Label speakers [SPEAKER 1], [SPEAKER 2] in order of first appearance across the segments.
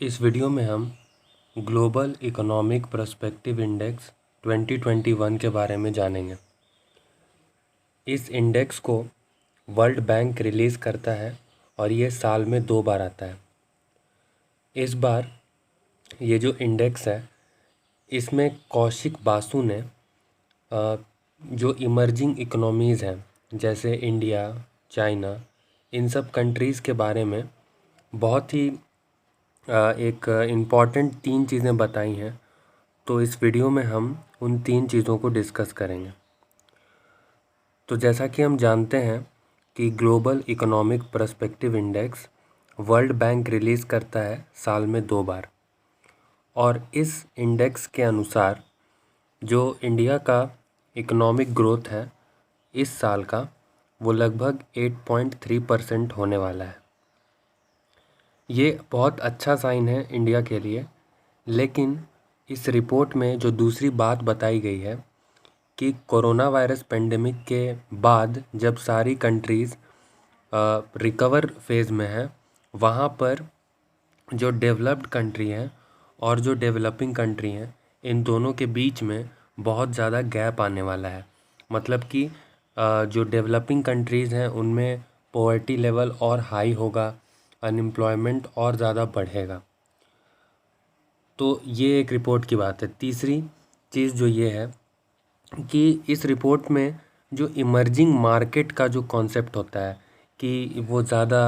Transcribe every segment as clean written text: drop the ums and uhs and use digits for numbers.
[SPEAKER 1] इस वीडियो में हम ग्लोबल इकोनॉमिक पर्सपेक्टिव इंडेक्स 2021 के बारे में जानेंगे। इस इंडेक्स को वर्ल्ड बैंक रिलीज़ करता है और ये साल में 2 बार आता है। इस बार ये जो इंडेक्स है इसमें कौशिक बासु ने जो इमर्जिंग इकोनॉमीज़ हैं जैसे इंडिया, चाइना, इन सब कंट्रीज़ के बारे में बहुत ही एक इम्पॉर्टेंट 3 चीज़ें बताई हैं। तो इस वीडियो में हम उन 3 चीज़ों को डिस्कस करेंगे। तो जैसा कि हम जानते हैं कि global economic perspective index world bank release करता है साल में 2 बार, और इस इंडेक्स के अनुसार जो इंडिया का इकोनॉमिक ग्रोथ है इस साल का वो लगभग 8.3% होने वाला है। ये बहुत अच्छा साइन है इंडिया के लिए, लेकिन इस रिपोर्ट में जो दूसरी बात बताई गई है कि कोरोना वायरस पेंडेमिक के बाद जब सारी कंट्रीज़ रिकवर फेज़ में हैं, वहाँ पर जो डेवलप्ड कंट्री हैं और जो डेवलपिंग कंट्री हैं इन दोनों के बीच में बहुत ज़्यादा गैप आने वाला है। मतलब कि जो डेवलपिंग कंट्रीज़ हैं उनमें पॉवर्टी लेवल और हाई होगा, अनएम्प्लॉयमेंट और ज़्यादा बढ़ेगा। तो ये एक रिपोर्ट की बात है। तीसरी चीज़ जो ये है कि इस रिपोर्ट में जो इमर्जिंग मार्केट का जो कॉन्सेप्ट होता है कि वो ज़्यादा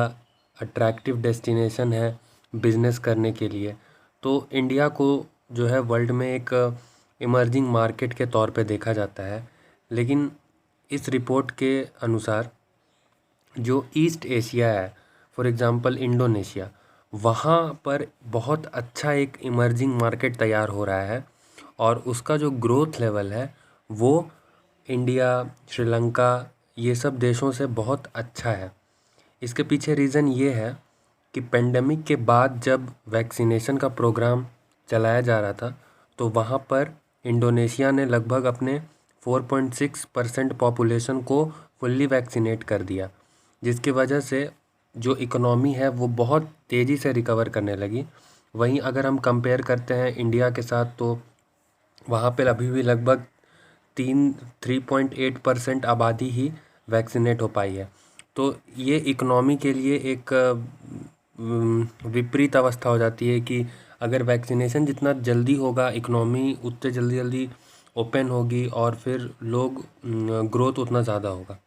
[SPEAKER 1] अट्रैक्टिव डेस्टिनेशन है बिज़नेस करने के लिए, तो इंडिया को जो है वर्ल्ड में एक इमर्जिंग मार्केट के तौर पे देखा जाता है। लेकिन इस रिपोर्ट के अनुसार जो ईस्ट एशिया है, फॉर एग्ज़ाम्पल इंडोनेशिया, वहाँ पर बहुत अच्छा एक इमर्जिंग मार्केट तैयार हो रहा है और उसका जो ग्रोथ लेवल है वो इंडिया, श्रीलंका, ये सब देशों से बहुत अच्छा है। इसके पीछे रीज़न ये है कि पेंडेमिक के बाद जब वैक्सीनेशन का प्रोग्राम चलाया जा रहा था तो वहाँ पर इंडोनेशिया ने लगभग अपने 4.6% पॉपुलेशन को फुल्ली वैक्सीनेट कर दिया, जिसकी वजह से जो इकोनॉमी है वो बहुत तेज़ी से रिकवर करने लगी। वहीं अगर हम कंपेयर करते हैं इंडिया के साथ तो वहाँ पर अभी भी लगभग 3.8% आबादी ही वैक्सीनेट हो पाई है। तो ये इकोनॉमी के लिए एक विपरीत अवस्था हो जाती है कि अगर वैक्सीनेशन जितना जल्दी होगा इकोनॉमी उतने जल्दी जल्दी ओपन होगी और फिर लोग ग्रोथ उतना ज़्यादा होगा।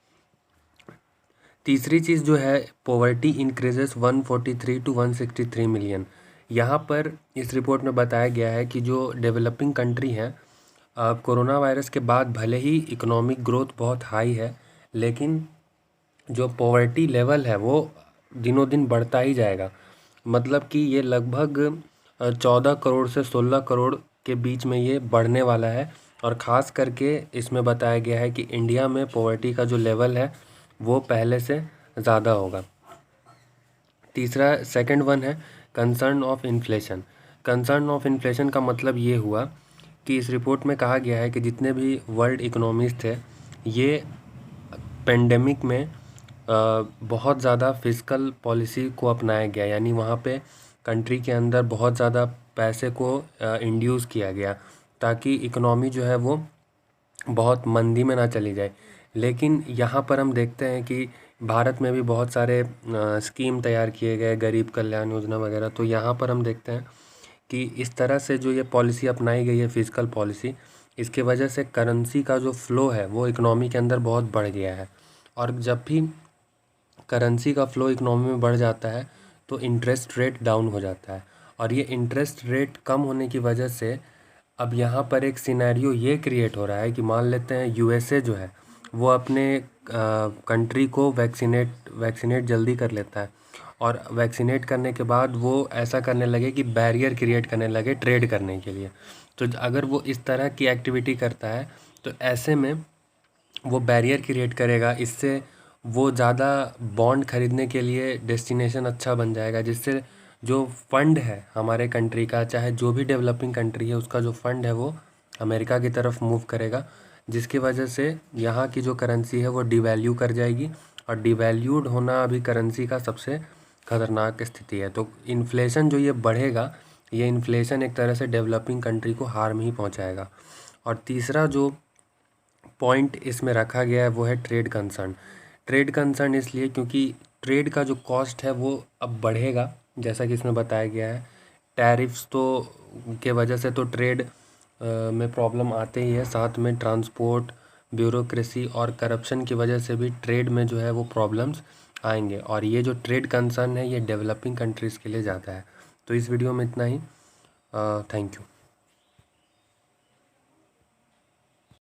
[SPEAKER 1] तीसरी चीज़ जो है पॉवर्टी इंक्रीजेस 143 टू 163 मिलियन। यहाँ पर इस रिपोर्ट में बताया गया है कि जो डेवलपिंग कंट्री हैं कोरोना वायरस के बाद भले ही इकोनॉमिक ग्रोथ बहुत हाई है, लेकिन जो पॉवर्टी लेवल है वो दिनों दिन बढ़ता ही जाएगा। मतलब कि ये लगभग 14 करोड़ से 16 करोड़ के बीच में ये बढ़ने वाला है, और ख़ास करके इसमें बताया गया है कि इंडिया में पॉवर्टी का जो लेवल है वो पहले से ज़्यादा होगा। तीसरा सेकंड वन है concern of inflation. Concern of inflation का मतलब ये हुआ कि इस रिपोर्ट में कहा गया है कि जितने भी वर्ल्ड इकोनॉमीज़ थे ये पेंडेमिक में बहुत ज़्यादा फिस्कल पॉलिसी को अपनाया गया, यानी वहाँ पे कंट्री के अंदर बहुत ज़्यादा पैसे को इंड्यूस किया गया ताकि इकोनॉमी जो है वो बहुत मंदी में ना चली जाए। लेकिन यहाँ पर हम देखते हैं कि भारत में भी बहुत सारे स्कीम तैयार किए गए, गरीब कल्याण योजना वगैरह। तो यहाँ पर हम देखते हैं कि इस तरह से जो ये पॉलिसी अपनाई गई है फिस्कल पॉलिसी, इसके वजह से करेंसी का जो फ़्लो है वो इकोनॉमी के अंदर बहुत बढ़ गया है। और जब भी करेंसी का फ़्लो इकोनॉमी में बढ़ जाता है तो इंटरेस्ट रेट डाउन हो जाता है, और ये इंटरेस्ट रेट कम होने की वजह से अब यहाँ पर एक सिनेरियो ये क्रिएट हो रहा है कि मान लेते हैं यूएसए जो है वो अपने कंट्री को वैक्सीनेट जल्दी कर लेता है, और वैक्सीनेट करने के बाद वो ऐसा करने लगे कि बैरियर क्रिएट करने लगे ट्रेड करने के लिए। तो अगर वो इस तरह की एक्टिविटी करता है तो ऐसे में वो बैरियर क्रिएट करेगा, इससे वो ज़्यादा बॉन्ड खरीदने के लिए डेस्टिनेशन अच्छा बन जाएगा, जिससे जो फंड है हमारे कंट्री का, चाहे जो भी डेवलपिंग कंट्री है उसका जो फंड है वो अमेरिका की तरफ मूव करेगा, जिसकी वजह से यहाँ की जो करेंसी है वो डिवैल्यू कर जाएगी। और डिवैल्यूड होना अभी करेंसी का सबसे खतरनाक स्थिति है। तो इन्फ्लेशन जो ये बढ़ेगा, ये इन्फ्लेशन एक तरह से डेवलपिंग कंट्री को हार्म ही पहुंचाएगा। और तीसरा जो पॉइंट इसमें रखा गया है वो है ट्रेड कंसर्न। ट्रेड कंसर्न इसलिए क्योंकि ट्रेड का जो कॉस्ट है वो अब बढ़ेगा, जैसा कि इसमें बताया गया है। टैरिफ्स तो के वजह से तो ट्रेड में प्रॉब्लम आते ही है, साथ में ट्रांसपोर्ट, ब्यूरोक्रेसी और करप्शन की वजह से भी ट्रेड में जो है वो प्रॉब्लम्स आएंगे। और ये जो ट्रेड कंसर्न है ये डेवलपिंग कंट्रीज़ के लिए ज़्यादा है। तो इस वीडियो में इतना ही। Thank you.